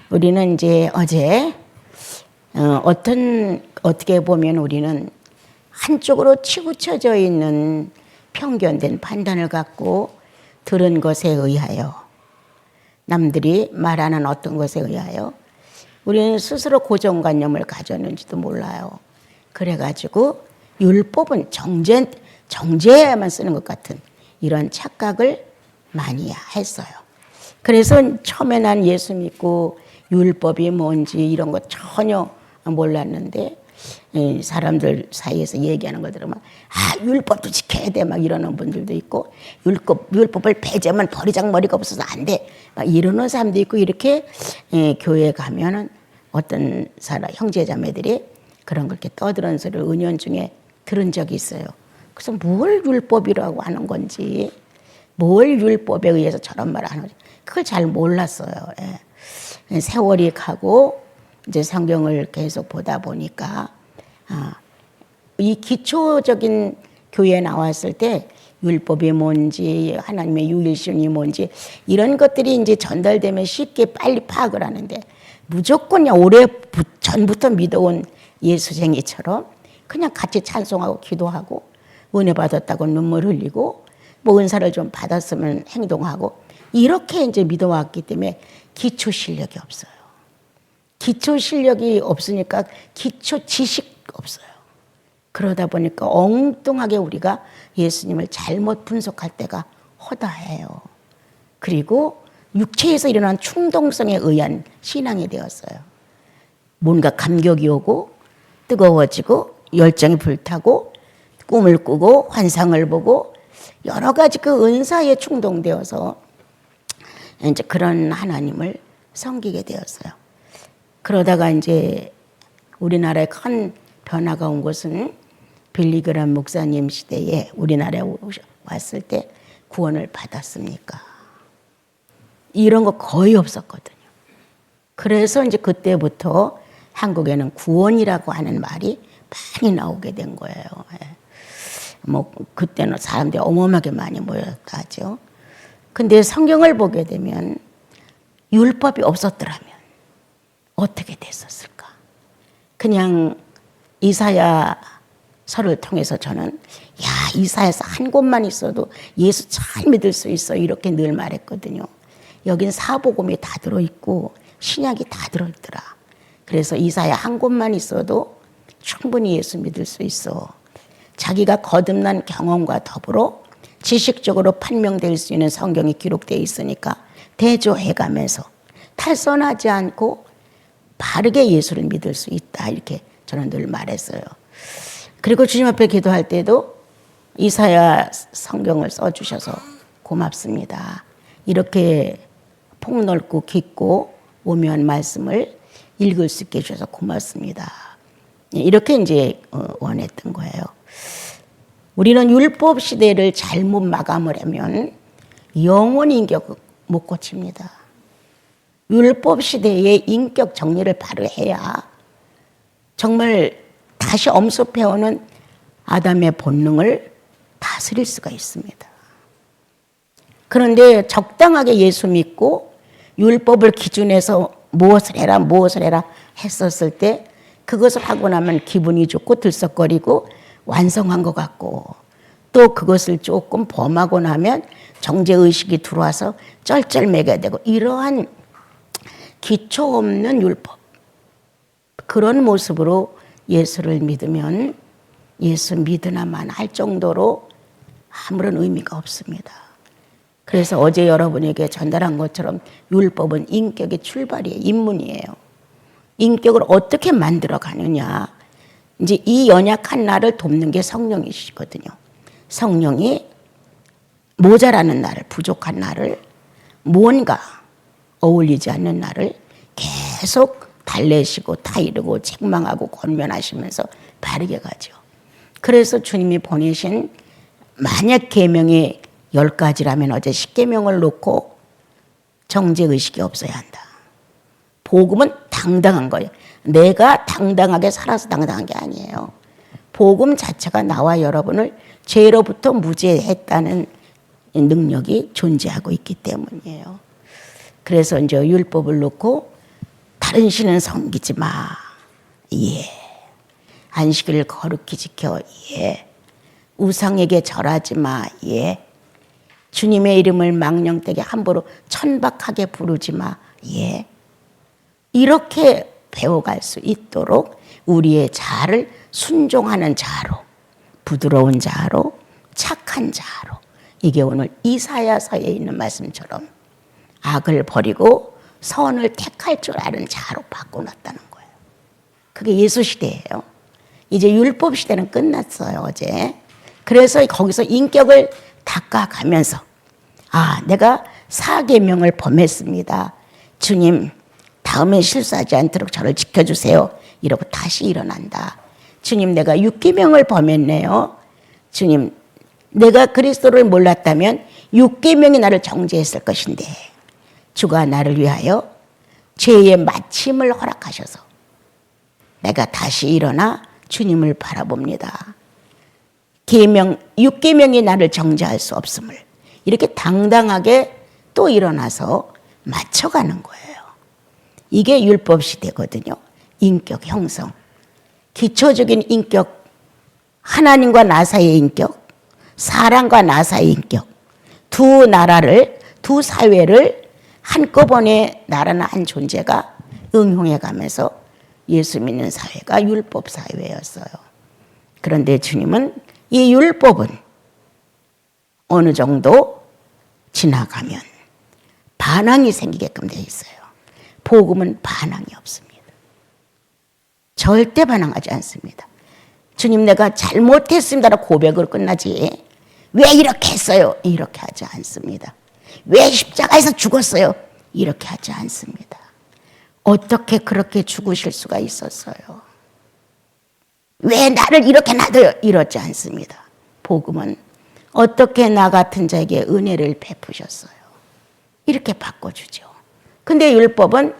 우리는 이제 어제 어떻게 보면 우리는 한쪽으로 치우쳐져 있는 편견된 판단을 갖고 들은 것에 의하여, 남들이 말하는 어떤 것에 의하여 우리는 스스로 고정관념을 가졌는지도 몰라요. 그래가지고 율법은 정죄에만 쓰는 것 같은 이런 착각을 많이 했어요. 그래서 처음에 난 예수 믿고 율법이 뭔지 이런 거 전혀 몰랐는데, 사람들 사이에서 얘기하는 거 들으면 율법도 지켜야 돼 막 이러는 분들도 있고, 율법을 배제하면 버리장머리가 없어서 안 돼 막 이러는 사람도 있고, 이렇게 교회 가면은 어떤 사람 형제자매들이 그런 걸 이렇게 떠드는 소리를 은연중에 들은 적이 있어요. 그래서 뭘 율법이라고 하는 건지, 뭘 율법에 의해서 저런 말을 하는 건지 그걸 잘 몰랐어요. 세월이 가고 이제 성경을 계속 보다 보니까 이 기초적인 교회에 나왔을 때 율법이 뭔지, 하나님의 유일신이 뭔지 이런 것들이 이제 전달되면 쉽게 빨리 파악을 하는데, 무조건 그냥 오래 전부터 믿어온 예수쟁이처럼 그냥 같이 찬송하고 기도하고 은혜 받았다고 눈물 흘리고 뭐 은사를 좀 받았으면 행동하고 이렇게 이제 믿어왔기 때문에 기초 실력이 없어요. 기초 실력이 없으니까 기초 지식 없어요. 그러다 보니까 엉뚱하게 우리가 예수님을 잘못 분석할 때가 허다해요. 그리고 육체에서 일어난 충동성에 의한 신앙이 되었어요. 뭔가 감격이 오고 뜨거워지고 열정이 불타고 꿈을 꾸고 환상을 보고 여러 가지 그 은사에 충동되어서 이제 그런 하나님을 섬기게 되었어요. 그러다가 이제 우리나라에 큰 변화가 온 것은 빌리그람 목사님 시대에 우리나라에 왔을 때 구원을 받았습니까? 이런 거 거의 없었거든요. 그래서 이제 그때부터 한국에는 구원이라고 하는 말이 많이 나오게 된 거예요. 뭐 그때는 사람들이 어마어마하게 많이 모였다 하죠. 근데 성경을 보게 되면 율법이 없었더라면 어떻게 됐었을까? 그냥 이사야서를 통해서 저는 이사야서 한 곳만 있어도 예수 잘 믿을 수 있어 이렇게 늘 말했거든요. 여긴 사복음이 다 들어있고 신약이 다 들어있더라. 그래서 이사야 한 곳만 있어도 충분히 예수 믿을 수 있어. 자기가 거듭난 경험과 더불어 지식적으로 판명될 수 있는 성경이 기록되어 있으니까 대조해가면서 탈선하지 않고 바르게 예수를 믿을 수 있다, 이렇게 저는 늘 말했어요. 그리고 주님 앞에 기도할 때도 이사야 성경을 써주셔서 고맙습니다. 이렇게 폭넓고 깊고 오묘한 말씀을 읽을 수 있게 해주셔서 고맙습니다. 이렇게 이제 원했던 거예요. 우리는 율법 시대를 잘못 마감을 하면 영원히 인격 못 고칩니다. 율법 시대의 인격 정리를 바로 해야 정말 다시 엄습해오는 아담의 본능을 다스릴 수가 있습니다. 그런데 적당하게 예수 믿고 율법을 기준해서 무엇을 해라 했었을 때 그것을 하고 나면 기분이 좋고 들썩거리고 완성한 것 같고, 또 그것을 조금 범하고 나면 정죄의식이 들어와서 쩔쩔매게 되고, 이러한 기초 없는 율법, 그런 모습으로 예수를 믿으면 예수 믿으나만 할 정도로 아무런 의미가 없습니다. 그래서 어제 여러분에게 전달한 것처럼 율법은 인격의 출발이에요. 입문이에요. 인격을 어떻게 만들어 가느냐, 이제 이 연약한 나를 돕는 게 성령이시거든요. 성령이 모자라는 나를, 부족한 나를, 뭔가 어울리지 않는 나를 계속 달래시고 타이르고 책망하고 권면하시면서 바르게 가죠. 그래서 주님이 보내신 만약 계명이 10가지라면 어제 10계명을 놓고 정죄의식이 없어야 한다. 복음은 당당한 거예요. 내가 당당하게 살아서 당당한 게 아니에요. 복음 자체가 나와 여러분을 죄로부터 무죄했다는 능력이 존재하고 있기 때문이에요. 그래서 이제 율법을 놓고 다른 신은 섬기지 마. 예. 안식일을 거룩히 지켜. 예. 우상에게 절하지 마. 예. 주님의 이름을 망령되게 함부로 천박하게 부르지 마. 예. 이렇게 배워갈 수 있도록 우리의 자아를 순종하는 자로, 부드러운 자로, 착한 자로, 이게 오늘 이사야서에 있는 말씀처럼 악을 버리고 선을 택할 줄 아는 자로 바꿔놨다는 거예요. 그게 예수 시대예요. 이제 율법 시대는 끝났어요, 어제. 그래서 거기서 인격을 닦아가면서 내가 4계명을 범했습니다. 주님, 다음에 실수하지 않도록 저를 지켜주세요. 이러고 다시 일어난다. 주님, 내가 6계명을 범했네요. 주님, 내가 그리스도를 몰랐다면 6계명이 나를 정죄했을 것인데 주가 나를 위하여 죄의 마침을 허락하셔서 내가 다시 일어나 주님을 바라봅니다. 6계명이 나를 정죄할 수 없음을 이렇게 당당하게 또 일어나서 맞춰가는 거예요. 이게 율법 시대거든요. 인격 형성. 기초적인 인격, 하나님과 나 사이의 인격, 사람과 나 사이의 인격, 두 나라를, 두 사회를 한꺼번에 나라나 한 존재가 응용해 가면서 예수 믿는 사회가 율법 사회였어요. 그런데 주님은 이 율법은 어느 정도 지나가면 반항이 생기게끔 되어 있어요. 복음은 반항이 없습니다. 절대 반항하지 않습니다. 주님, 내가 잘못했습니다라고 고백으로 끝나지 왜 이렇게 했어요? 이렇게 하지 않습니다. 왜 십자가에서 죽었어요? 이렇게 하지 않습니다. 어떻게 그렇게 죽으실 수가 있었어요? 왜 나를 이렇게 놔둬요? 이러지 않습니다. 복음은 어떻게 나 같은 자에게 은혜를 베푸셨어요? 이렇게 바꿔주죠. 근데 율법은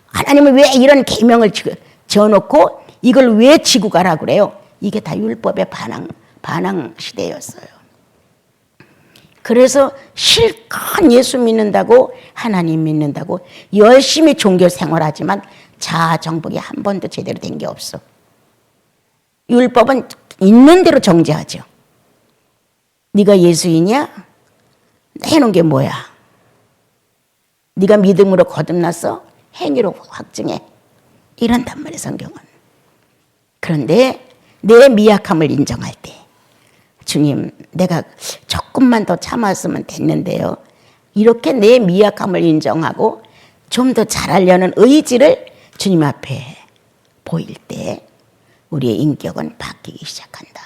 하나님은 왜 이런 계명을 지어놓고 이걸 왜 지고 가라고 그래요? 이게 다 율법의 반항 시대였어요. 그래서 실컷 예수 믿는다고 하나님 믿는다고 열심히 종교 생활하지만 자아 정복이 한 번도 제대로 된 게 없어. 율법은 있는 대로 정죄하죠. 네가 예수이냐? 해놓은 게 뭐야? 네가 믿음으로 거듭났어? 행위로 확증해. 이런단 말이에요, 성경은. 그런데 내 미약함을 인정할 때 주님, 내가 조금만 더 참았으면 됐는데요. 이렇게 내 미약함을 인정하고 좀 더 잘하려는 의지를 주님 앞에 보일 때 우리의 인격은 바뀌기 시작한다.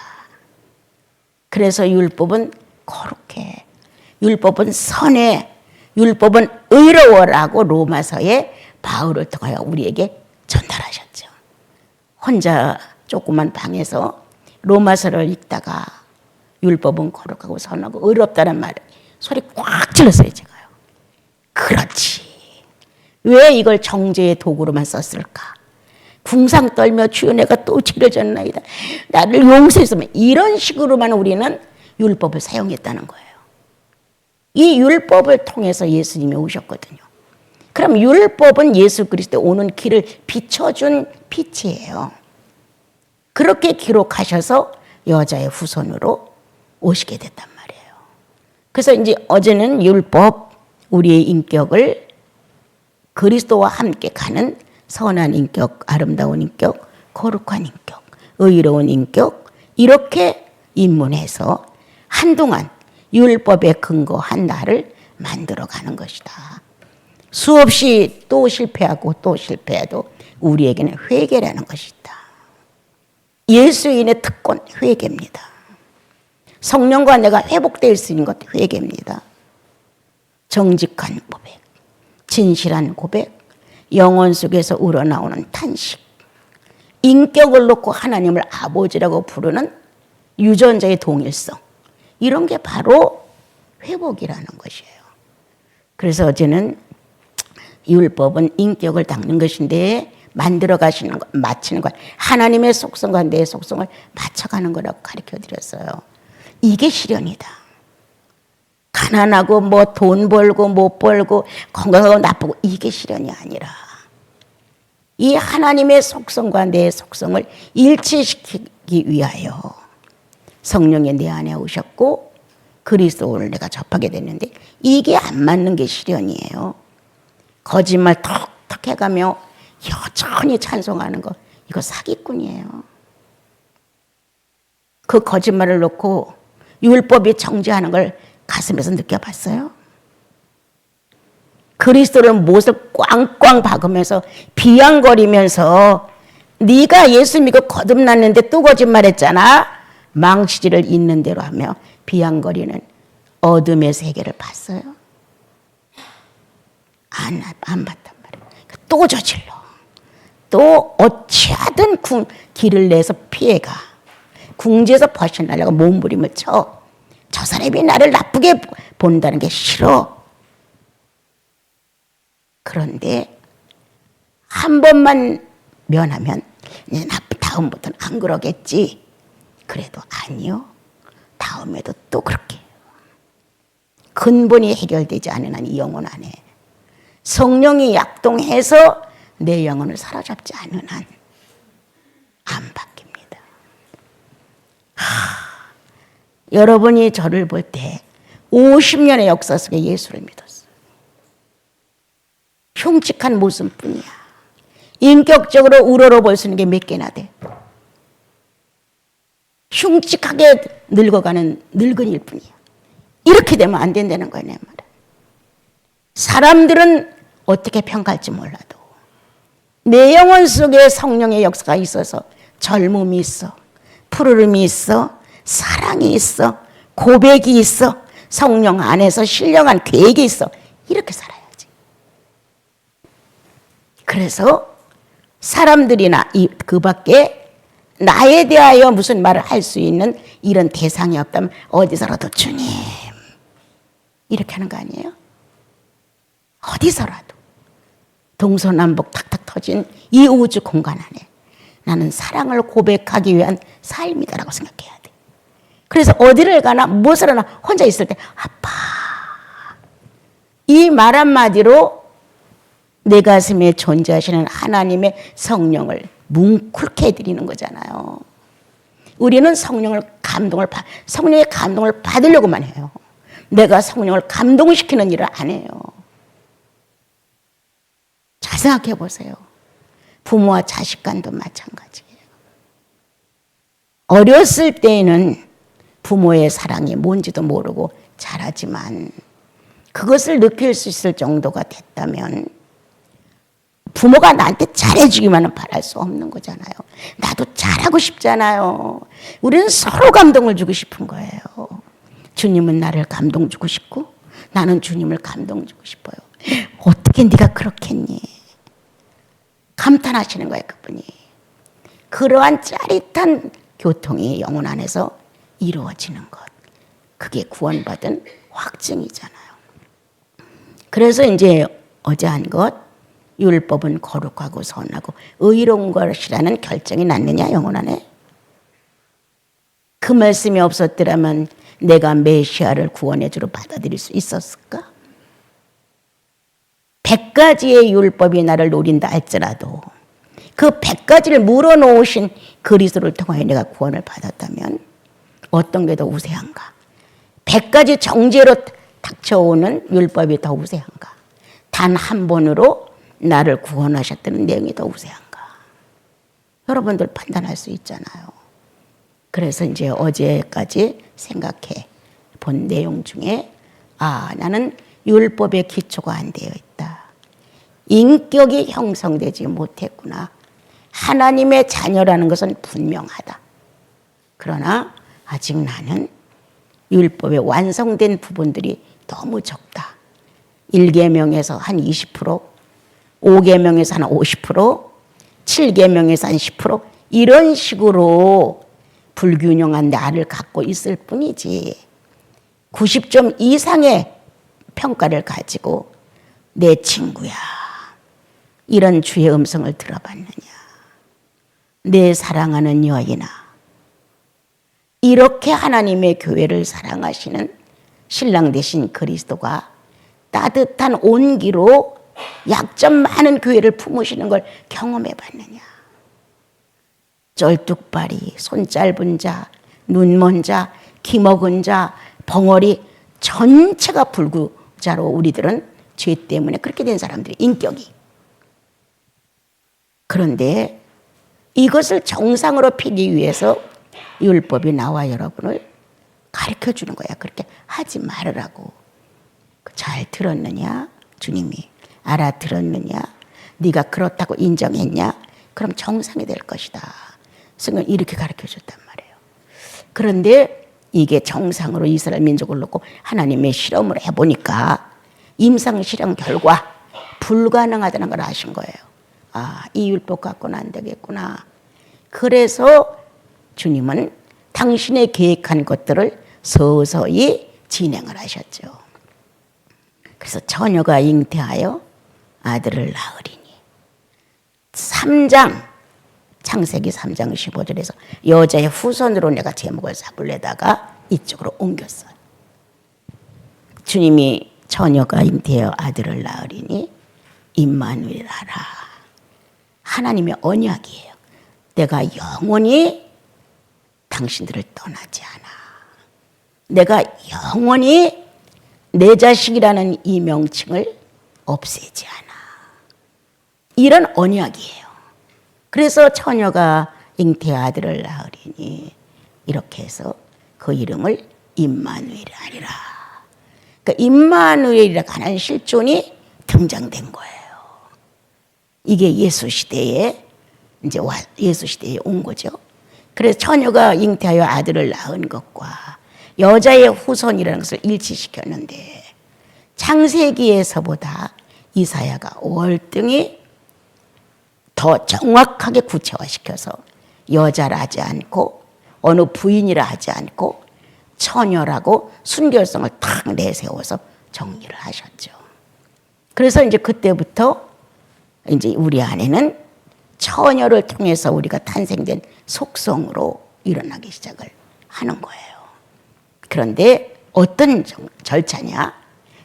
그래서 율법은 거룩해. 율법은 선해. 율법은 의로워라고 로마서에 바울을 통하여 우리에게 전달하셨죠. 혼자 조그만 방에서 로마서를 읽다가 율법은 거룩하고 선하고 의롭다는 말 소리 꽉 질렀어요, 제가요. 그렇지. 왜 이걸 정죄의 도구로만 썼을까? 궁상 떨며 주여 내가 또 지려졌나이다. 나를 용서했으면 이런 식으로만 우리는 율법을 사용했다는 거예요. 이 율법을 통해서 예수님이 오셨거든요. 그럼 율법은 예수 그리스도 오는 길을 비춰준 빛이에요. 그렇게 기록하셔서 여자의 후손으로 오시게 됐단 말이에요. 그래서 이제 어제는 율법, 우리의 인격을 그리스도와 함께 가는 선한 인격, 아름다운 인격, 거룩한 인격, 의로운 인격 이렇게 입문해서 한동안 율법에 근거한 나를 만들어가는 것이다. 수없이 또 실패하고 또 실패해도 우리에게는 회개라는 것이 있다. 예수인의 특권 회개입니다. 성령과 내가 회복될 수 있는 것도 회개입니다. 정직한 고백, 진실한 고백, 영혼 속에서 우러나오는 탄식, 인격을 놓고 하나님을 아버지라고 부르는 유전자의 동일성, 이런 게 바로 회복이라는 것이에요. 그래서 어제는 율법은 인격을 닦는 것인데 만들어 가시는 것, 맞추는 것, 하나님의 속성과 내 속성을 맞춰가는 거라고 가르쳐 드렸어요. 이게 실현이다. 가난하고 뭐 돈 벌고 못 벌고 건강하고 나쁘고 이게 실현이 아니라 이 하나님의 속성과 내 속성을 일치시키기 위하여 성령이 내 안에 오셨고 그리스도를 내가 접하게 됐는데 이게 안 맞는 게 시련이에요. 거짓말 턱턱 해가며 여전히 찬송하는 거 이거 사기꾼이에요. 그 거짓말을 놓고 율법이 정죄하는 걸 가슴에서 느껴봤어요? 그리스도를 못을 꽝꽝 박으면서 비양거리면서 네가 예수 믿고 거듭났는데 또 거짓말했잖아. 망치질을 있는 대로 하며 비양거리는 어둠의 세계를 봤어요? 안 봤단 말이에요. 또 저질러. 또 어찌하든 길을 내서 피해가. 궁지에서 벗어나려고 몸부림을 쳐. 저 사람이 나를 나쁘게 본다는 게 싫어. 그런데 한 번만 면하면 이제 다음부터는 안 그러겠지. 그래도 아니요. 다음에도 또 그렇게. 근본이 해결되지 않은 한 이 영혼 안에 성령이 약동해서 내 영혼을 사로잡지 않은 한 안 바뀝니다. 여러분이 저를 볼 때 50년의 역사 속에 예수를 믿었어요. 흉측한 모습뿐이야. 인격적으로 우러러볼 수 있는 게 몇 개나 돼. 흉측하게 늙어가는 늙은이일 뿐이야. 이렇게 되면 안 된다는 거야, 내 말은. 사람들은 어떻게 평가할지 몰라도 내 영혼 속에 성령의 역사가 있어서 젊음이 있어, 푸르름이 있어, 사랑이 있어, 고백이 있어, 성령 안에서 신령한 계획이 있어. 이렇게 살아야지. 그래서 사람들이나 그 밖에 나에 대하여 무슨 말을 할 수 있는 이런 대상이 없다면 어디서라도 주님 이렇게 하는 거 아니에요? 어디서라도 동서남북 탁탁 터진 이 우주 공간 안에 나는 사랑을 고백하기 위한 삶이다라고 생각해야 돼. 그래서 어디를 가나 무엇을 하나 혼자 있을 때 아파. 이 말 한마디로 내 가슴에 존재하시는 하나님의 성령을 뭉클게 해드리는 거잖아요. 우리는 성령의 감동을 받으려고만 해요. 내가 성령을 감동시키는 일을 안 해요. 잘 생각해 보세요. 부모와 자식 간도 마찬가지예요. 어렸을 때에는 부모의 사랑이 뭔지도 모르고 자라지만 그것을 느낄 수 있을 정도가 됐다면 부모가 나한테 잘해주기만은 바랄 수 없는 거잖아요. 나도 잘하고 싶잖아요. 우리는 서로 감동을 주고 싶은 거예요. 주님은 나를 감동 주고 싶고 나는 주님을 감동 주고 싶어요. 어떻게 네가 그렇겠니? 감탄하시는 거예요, 그분이. 그러한 짜릿한 교통이 영혼 안에서 이루어지는 것. 그게 구원받은 확증이잖아요. 그래서 이제 어제 한 것, 율법은 거룩하고 선하고 의로운 것이라는 결정이 났느냐, 영혼 안에? 그 말씀이 없었더라면 내가 메시아를 구원의 주로 받아들일 수 있었을까? 100가지의 율법이 나를 노린다 할지라도 그 100가지를 물어놓으신 그리스도를 통하여 내가 구원을 받았다면 어떤 게 더 우세한가? 100가지 정죄로 닥쳐오는 율법이 더 우세한가? 단 한 번으로 나를 구원하셨다는 내용이 더 우세한가? 여러분들 판단할 수 있잖아요. 그래서 이제 어제까지 생각해 본 내용 중에 나는 율법의 기초가 안 되어 있다. 인격이 형성되지 못했구나. 하나님의 자녀라는 것은 분명하다. 그러나 아직 나는 율법에 완성된 부분들이 너무 적다. 1계명에서 한 20%, 5계명에서 한 50%, 7계명에서 한 10% 이런 식으로 불균형한 나를 갖고 있을 뿐이지 90점 이상의 평가를 가지고 내 친구야 이런 주의 음성을 들어봤느냐. 내 사랑하는 여인아. 이렇게 하나님의 교회를 사랑하시는 신랑 되신 그리스도가 따뜻한 온기로 약점 많은 교회를 품으시는 걸 경험해 봤느냐? 쩔뚝발이, 손 짧은 자, 눈 먼 자, 기 먹은 자, 벙어리 전체가 불구자로 우리들은 죄 때문에 그렇게 된 사람들이 인격이. 그런데 이것을 정상으로 피기 위해서 율법이 나와 여러분을 가르쳐 주는 거야. 그렇게 하지 말으라고. 잘 들었느냐? 주님이 알아들었느냐? 네가 그렇다고 인정했냐? 그럼 정상이 될 것이다. 성경 이렇게 가르쳐 줬단 말이에요. 그런데 이게 정상으로 이스라엘 민족을 놓고 하나님의 실험을 해보니까 임상 실험 결과 불가능하다는 걸 아신 거예요. 아, 이 율법 갖고는 안 되겠구나. 그래서 주님은 당신의 계획한 것들을 서서히 진행을 하셨죠. 그래서 처녀가 잉태하여 아들을 낳으리니. 3장 창세기 3장 15절에서 여자의 후손으로 내가 제목을 잡으려다가 이쪽으로 옮겼어요. 주님이 처녀가 잉태하여 아들을 낳으리니 임마누엘 하라. 하나님의 언약이에요. 내가 영원히 당신들을 떠나지 않아. 내가 영원히 내 자식이라는 이 명칭을 없애지 않아. 이런 언약이에요. 그래서 처녀가 잉태 아들을 낳으리니 이렇게 해서 그 이름을 임마누엘 하리라. 그러니까 임마누엘이라고 하는 실존이 등장된 거예요. 이게 예수 시대에 이제 예수 시대에 온 거죠. 그래서 처녀가 잉태하여 아들을 낳은 것과 여자의 후손이라는 것을 일치시켰는데 창세기에서보다 이사야가 월등히 더 정확하게 구체화시켜서 여자라 하지 않고 어느 부인이라 하지 않고 처녀라고 순결성을 탁 내세워서 정리를 하셨죠. 그래서 이제 그때부터 이제 우리 안에는 처녀를 통해서 우리가 탄생된 속성으로 일어나기 시작을 하는 거예요. 그런데 어떤 절차냐?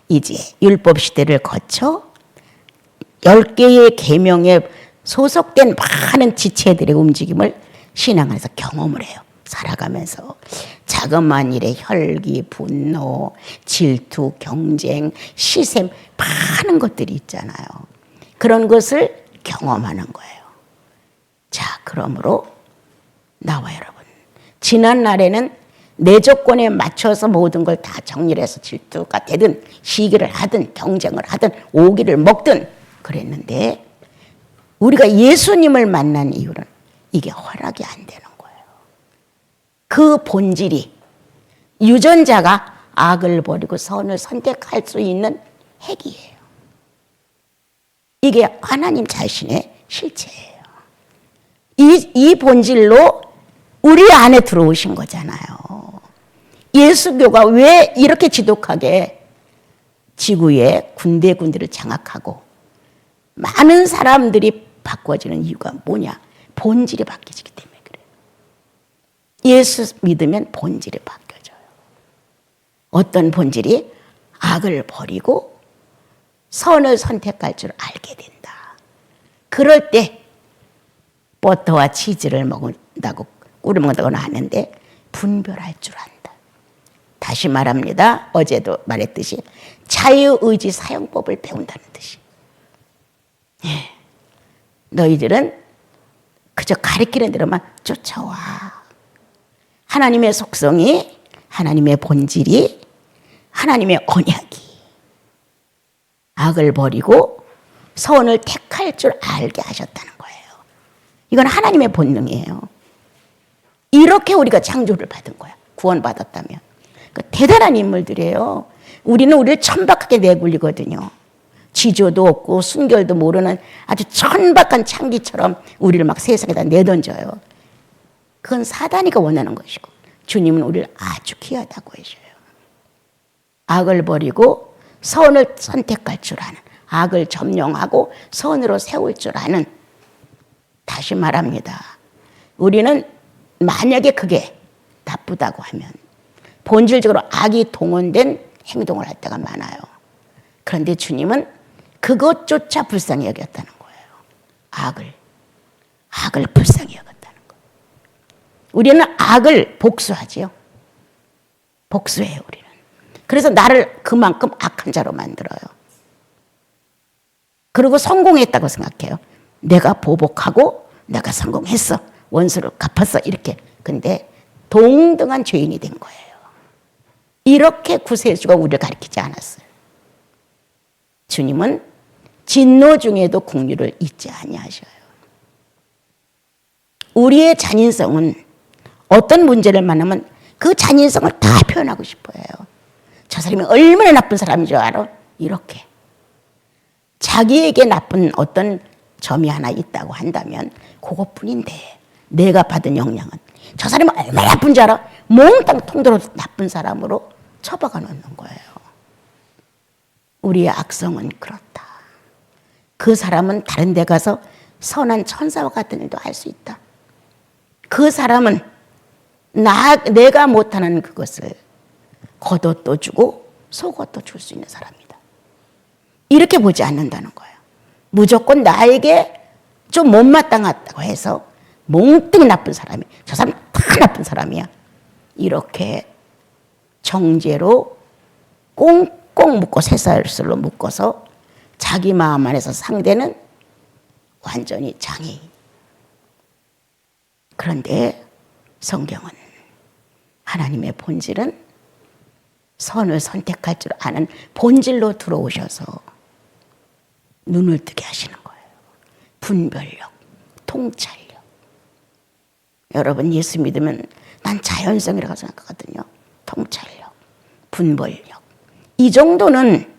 이제 율법 시대를 거쳐 10개의 계명에 소속된 많은 지체들의 움직임을 신앙 안에서 경험을 해요. 살아가면서 자그마한 일에 혈기, 분노, 질투, 경쟁, 시샘 많은 것들이 있잖아요. 그런 것을 경험하는 거예요. 자, 그러므로 나와 여러분, 지난 날에는 내 조건에 맞춰서 모든 걸 다 정리를 해서 질투가 되든 시기를 하든 경쟁을 하든 오기를 먹든 그랬는데 우리가 예수님을 만난 이유는 이게 허락이 안 되는 거예요. 그 본질이 유전자가 악을 버리고 선을 선택할 수 있는 핵이에요. 이게 하나님 자신의 실체예요. 이 본질로 우리 안에 들어오신 거잖아요. 예수교가 왜 이렇게 지독하게 지구의 군데군데를 장악하고 많은 사람들이 바꿔지는 이유가 뭐냐? 본질이 바뀌기 때문에 그래요. 예수 믿으면 본질이 바뀌어져요. 어떤 본질이? 악을 버리고 선을 선택할 줄 알게 된다. 그럴 때 버터와 치즈를 먹는다고 꿀을 먹는다고는 하는데 분별할 줄 안다. 다시 말합니다. 어제도 말했듯이 자유의지 사용법을 배운다는 뜻이. 예. 너희들은 그저 가리키는 대로만 쫓아와. 하나님의 속성이, 하나님의 본질이, 하나님의 언약이 악을 버리고 선을 택할 줄 알게 하셨다는 거예요. 이건 하나님의 본능이에요. 이렇게 우리가 창조를 받은 거야. 구원받았다면. 대단한 인물들이에요. 우리는 우리를 천박하게 내굴리거든요. 지조도 없고 순결도 모르는 아주 천박한 창기처럼 우리를 막 세상에다 내던져요. 그건 사단이가 원하는 것이고 주님은 우리를 아주 귀하다고 하셔요. 악을 버리고 선을 선택할 줄 아는, 악을 점령하고 선으로 세울 줄 아는. 다시 말합니다. 우리는 만약에 그게 나쁘다고 하면 본질적으로 악이 동원된 행동을 할 때가 많아요. 그런데 주님은 그것조차 불쌍히 여겼다는 거예요. 악을 불쌍히 여겼다는 거예요. 우리는 악을 복수하지요. 복수해요, 우리는. 그래서 나를 그만큼 악한 자로 만들어요. 그리고 성공했다고 생각해요. 내가 보복하고 내가 성공했어. 원수를 갚았어. 이렇게. 근데 동등한 죄인이 된 거예요. 이렇게 구세주가 우리를 가르치지 않았어요. 주님은 진노 중에도 긍휼을 잊지 아니하셔요. 우리의 잔인성은 어떤 문제를 만나면 그 잔인성을 다 표현하고 싶어요. 저 사람이 얼마나 나쁜 사람인 줄 알아? 이렇게. 자기에게 나쁜 어떤 점이 하나 있다고 한다면 그것뿐인데 내가 받은 영향은 저 사람이 얼마나 나쁜 줄 알아? 몽땅 통들어 나쁜 사람으로 처박아 놓는 거예요. 우리의 악성은 그렇다. 그 사람은 다른 데 가서 선한 천사와 같은 일도 할 수 있다. 그 사람은 내가 못하는 그것을 겉옷도 주고 속옷도 줄 수 있는 사람이다. 이렇게 보지 않는다는 거예요. 무조건 나에게 좀 못마땅하다고 해서 몽땅 나쁜 사람이, 저 사람 다 나쁜 사람이야. 이렇게 정죄로 꽁꽁 묶고 쇠사슬로 묶어서 자기 마음 안에서 상대는 완전히 장애인. 그런데 성경은 하나님의 본질은 선을 선택할 줄 아는 본질로 들어오셔서 눈을 뜨게 하시는 거예요. 분별력, 통찰력. 여러분 예수 믿으면 난 자연성이라고 생각하거든요. 통찰력, 분별력. 이 정도는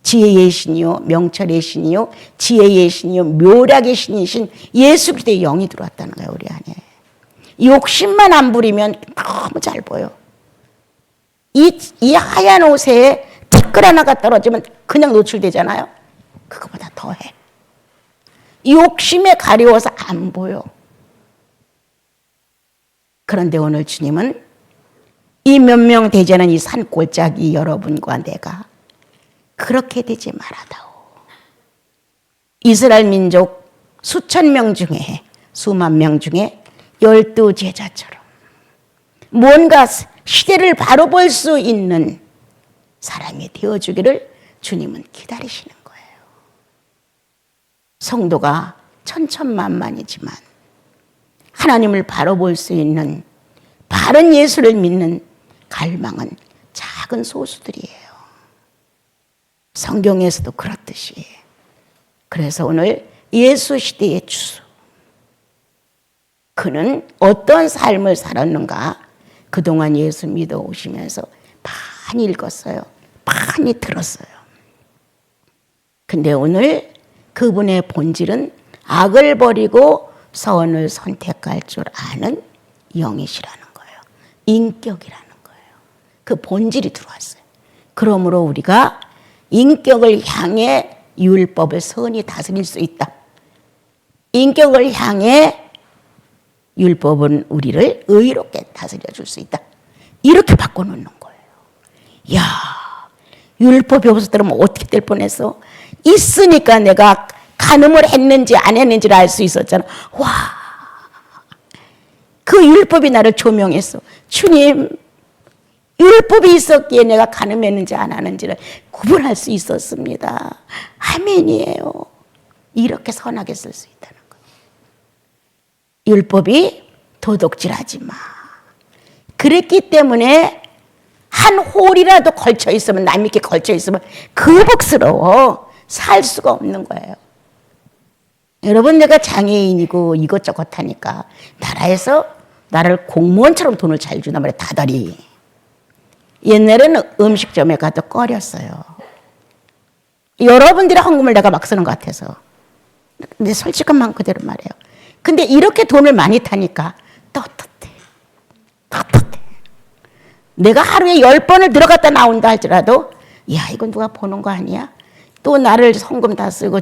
지혜의 신이요, 명철의 신이요, 지혜의 신이요, 묘략의 신이신 예수 그리스도의 영이 들어왔다는 거예요, 우리 안에. 욕심만 안 부리면 너무 잘 보여. 이 하얀 옷에 티끌 하나가 떨어지면 그냥 노출되잖아요. 그거보다 더해. 욕심에 가려워서 안 보여. 그런데 오늘 주님은 이 몇 명 되지 않은 이 산골짜기 여러분과 내가 그렇게 되지 말아다오. 이스라엘 민족 수천 명 중에 수만 명 중에 12 제자처럼 뭔가 시대를 바로 볼 수 있는 사람이 되어주기를 주님은 기다리시는 거예요. 성도가 천천만만이지만 하나님을 바로 볼 수 있는 바른 예수를 믿는 갈망은 작은 소수들이에요. 성경에서도 그렇듯이. 그래서 오늘 예수 시대의 주수. 그는 어떤 삶을 살았는가? 그동안 예수 믿어 오시면서 많이 읽었어요. 많이 들었어요. 근데 오늘 그분의 본질은 악을 버리고 선을 선택할 줄 아는 영이시라는 거예요. 인격이라는 거예요. 그 본질이 들어왔어요. 그러므로 우리가 인격을 향해 율법을 선히 다스릴 수 있다. 인격을 향해 율법은 우리를 의롭게 다스려 줄 수 있다. 이렇게 바꿔놓는 거예요. 야, 율법이 없었더라면 어떻게 될 뻔했어? 있으니까 내가 간음을 했는지 안 했는지를 알 수 있었잖아. 와, 그 율법이 나를 조명했어. 주님, 율법이 있었기에 내가 간음했는지 안 하는지를 구분할 수 있었습니다. 아멘이에요. 이렇게 선하게 쓸 수 있다는 거예요. 율법이 도둑질하지 마. 그랬기 때문에 한 홀이라도 걸쳐 있으면, 남에게 걸쳐 있으면 거북스러워. 살 수가 없는 거예요. 여러분, 내가 장애인이고 이것저것 하니까 나라에서 나를 공무원처럼 돈을 잘 주단 말이에요. 다달이. 옛날에는 음식점에 가도 꺼렸어요. 여러분들의 헌금을 내가 막 쓰는 것 같아서. 근데 솔직한 마음 그대로 말해요. 근데 이렇게 돈을 많이 타니까 떳떳해. 떳떳해. 내가 하루에 10번을 들어갔다 나온다 할지라도 야, 이건 누가 보는 거 아니야? 또 나를 헌금 다 쓰고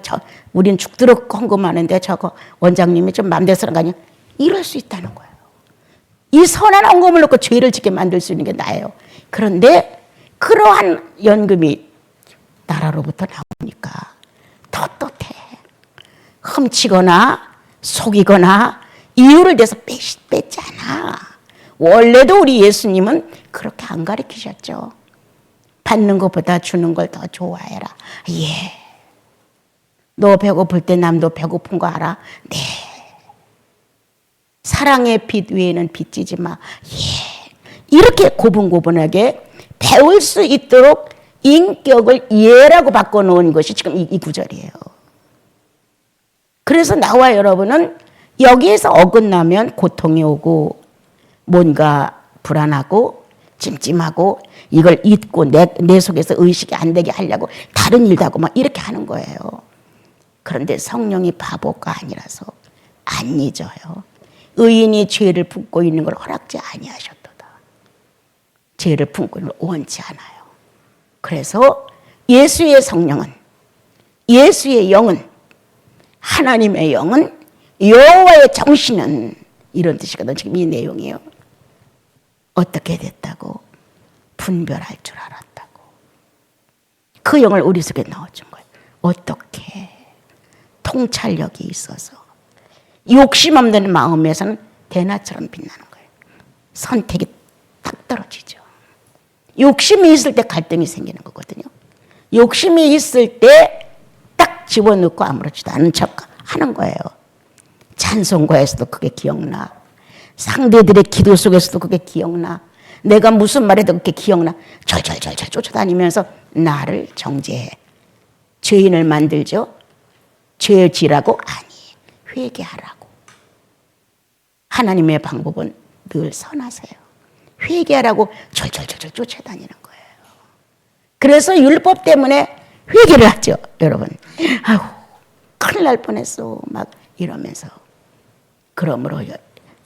우린 죽도록 헌금하는데 저거 원장님이 좀 맘대로 쓰는 거 아니야? 이럴 수 있다는 거예요. 이 선한 헌금을 놓고 죄를 짓게 만들 수 있는 게 나예요. 그런데 그러한 연금이 나라로부터 나오니까 떳떳해. 훔치거나 속이거나 이유를 대서 뺏지 않아. 원래도 우리 예수님은 그렇게 안 가르치셨죠. 받는 것보다 주는 걸 더 좋아해라. 예. 너 배고플 때 남도 배고픈 거 알아? 네. 사랑의 빛 위에는 비치지 마. 예. 이렇게 고분고분하게 배울 수 있도록 인격을 예라고 바꿔놓은 것이 지금 이 구절이에요. 그래서 나와 여러분은 여기에서 어긋나면 고통이 오고 뭔가 불안하고 찜찜하고 이걸 잊고 내 속에서 의식이 안 되게 하려고 다른 일도 하고 막 이렇게 하는 거예요. 그런데 성령이 바보가 아니라서 안 잊어요. 의인이 죄를 품고 있는 걸 허락지 아니하셨도다. 죄를 품고 있는 걸 원치 않아요. 그래서 예수의 성령은, 예수의 영은, 하나님의 영은, 여호와의 정신은, 이런 뜻이거든. 지금 이 내용이에요. 어떻게 됐다고? 분별할 줄 알았다고. 그 영을 우리 속에 넣어준 거예요. 어떻게? 통찰력이 있어서 욕심 없는 마음에서는 대낮처럼 빛나는 거예요. 선택이 딱 떨어지죠. 욕심이 있을 때 갈등이 생기는 거거든요. 욕심이 있을 때 딱 집어넣고 아무렇지도 않은 척 하는 거예요. 찬송가에서도 그게 기억나. 상대들의 기도 속에서도 그게 기억나. 내가 무슨 말해도 그게 기억나. 절절절절 쫓아다니면서 나를 정죄해. 죄인을 만들죠. 죄 지라고? 아니, 회개하라고. 하나님의 방법은 늘 선하세요. 회개하라고 절절절절 쫓아다니는 거예요. 그래서 율법 때문에 회개를 하죠, 여러분. 아우, 큰일 날 뻔했어. 막 이러면서. 그러므로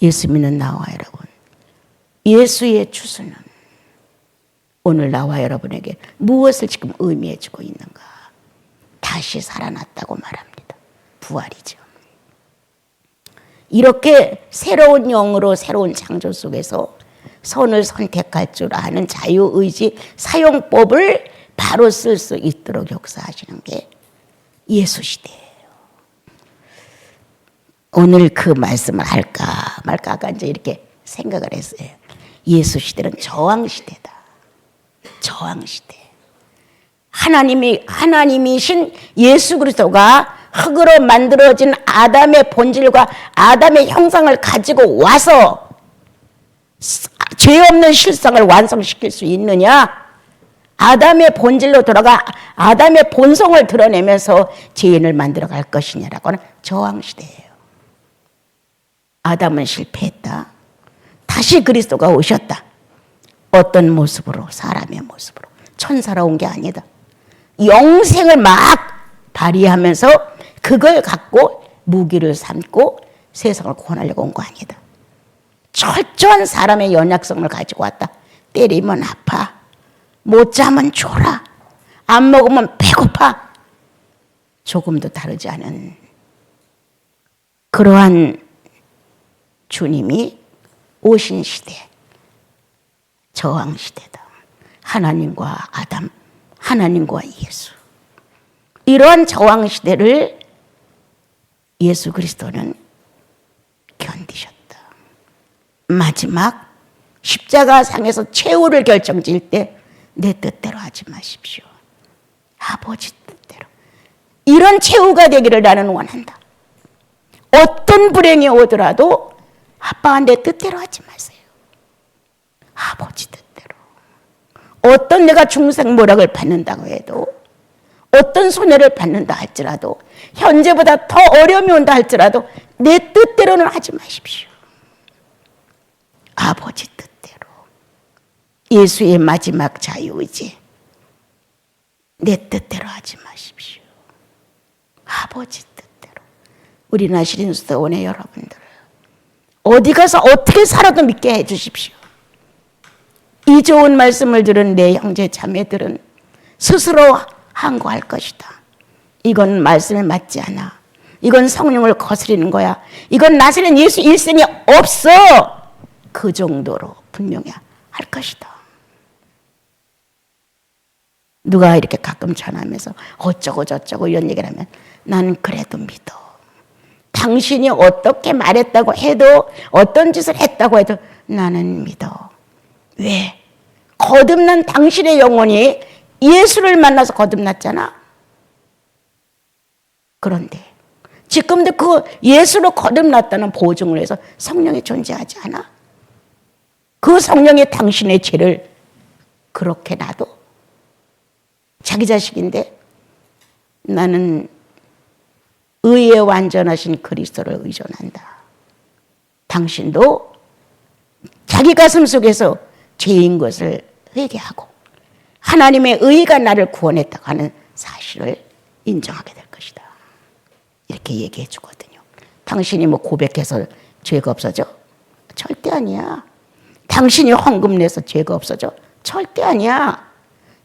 예수 믿는 나와 여러분, 예수의 추수는 오늘 나와 여러분에게 무엇을 지금 의미해 주고 있는가? 다시 살아났다고 말합니다. 부활이죠. 이렇게 새로운 영으로 새로운 창조 속에서 선을 선택할 줄 아는 자유의지 사용법을 바로 쓸 수 있도록 역사하시는 게 예수 시대예요. 오늘 그 말씀을 할까 말까 아까 이제 이렇게 생각을 했어요. 예수 시대는 저항 시대다. 저항 시대. 하나님이신 예수 그리스도가 흙으로 만들어진 아담의 본질과 아담의 형상을 가지고 와서 죄 없는 실상을 완성시킬 수 있느냐? 아담의 본질로 돌아가 아담의 본성을 드러내면서 죄인을 만들어 갈 것이냐라고는 저항 시대예요. 아담은 실패했다. 다시 그리스도가 오셨다. 어떤 모습으로? 사람의 모습으로. 천사로 온 게 아니다. 영생을 막 발휘하면서 그걸 갖고 무기를 삼고 세상을 구원하려고 온 거 아니다. 철저한 사람의 연약성을 가지고 왔다. 때리면 아파. 못 자면 졸아. 안 먹으면 배고파. 조금도 다르지 않은 그러한 주님이 오신 시대. 저항 시대다. 하나님과 아담, 하나님과 예수. 이러한 저항 시대를 예수 그리스도는 견디셨다. 마지막 십자가 상에서 최후를 결정지을 때 내 뜻대로 하지 마십시오. 아버지 뜻대로. 이런 최후가 되기를 나는 원한다. 어떤 불행이 오더라도 아빠가 내 뜻대로 하지 마세요. 아버지 뜻대로. 어떤 내가 중생모락을 받는다고 해도 어떤 손해를 받는다 할지라도 현재보다 더 어려움이 온다 할지라도 내 뜻대로는 하지 마십시오. 아버지 뜻대로. 예수의 마지막 자유의지. 내 뜻대로 하지 마십시오. 아버지 뜻대로. 우리 나시린 수도원의 여러분들 어디 가서 어떻게 살아도 믿게 해 주십시오. 이 좋은 말씀을 들은 내 형제 자매들은 스스로 항거할 것이다. 이건 말씀에 맞지 않아. 이건 성령을 거스리는 거야. 이건 나시린 예수 일생이 없어. 그 정도로 분명히 할 것이다. 누가 이렇게 가끔 전화하면서 어쩌고 저쩌고 이런 얘기를 하면 나는 그래도 믿어. 당신이 어떻게 말했다고 해도 어떤 짓을 했다고 해도 나는 믿어. 왜? 거듭난 당신의 영혼이 예수를 만나서 거듭났잖아. 그런데 지금도 그 예수로 거듭났다는 보증을 해서 성령이 존재하지 않아? 그 성령이 당신의 죄를 그렇게 놔도? 자기 자식인데 나는 의에 완전하신 그리스도를 의존한다. 당신도 자기 가슴 속에서 죄인 것을 회개하고 하나님의 의가 나를 구원했다고 하는 사실을 인정하게 될 것이다. 이렇게 얘기해 주거든요. 당신이 뭐 고백해서 죄가 없어져? 절대 아니야. 당신이 헌금 내서 죄가 없어져? 절대 아니야.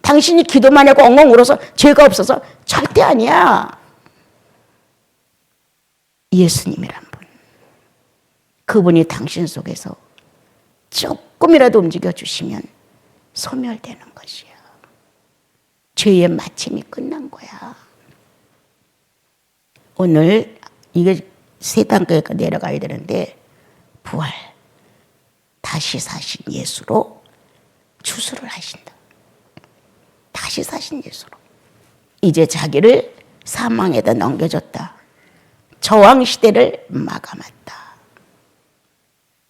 당신이 기도만 하고 엉엉 울어서 죄가 없어서 절대 아니야. 예수님이란 분. 그분이 당신 속에서 조금이라도 움직여 주시면 소멸되는 것이야. 죄의 마침이 끝난 거야. 오늘 이게 세 단계가 내려가야 되는데 부활, 다시 사신 예수로 추수를 하신다. 다시 사신 예수로. 이제 자기를 사망에다 넘겨줬다. 저항 시대를 마감했다.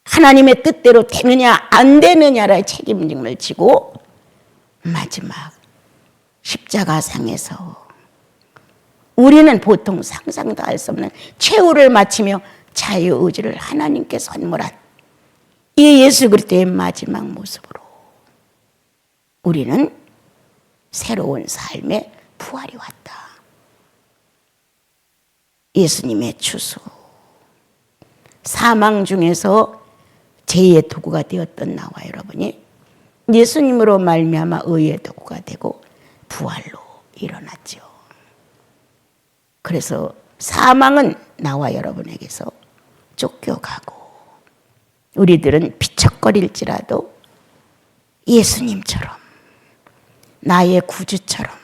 하나님의 뜻대로 되느냐 안 되느냐의 책임을 지고 마지막 십자가상에서 우리는 보통 상상도 할 수 없는 최후를 마치며 자유의지를 하나님께 선물한 이 예수 그리스도의 마지막 모습으로 우리는 새로운 삶의 부활이 왔다. 예수님의 추수. 사망 중에서 죄의 도구가 되었던 나와 여러분이 예수님으로 말미암아 의의 도구가 되고 부활로 일어났죠. 그래서 사망은 나와 여러분에게서 쫓겨가고 우리들은 비척거릴지라도 예수님처럼 나의 구주처럼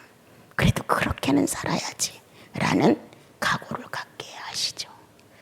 그래도 그렇게는 살아야지 라는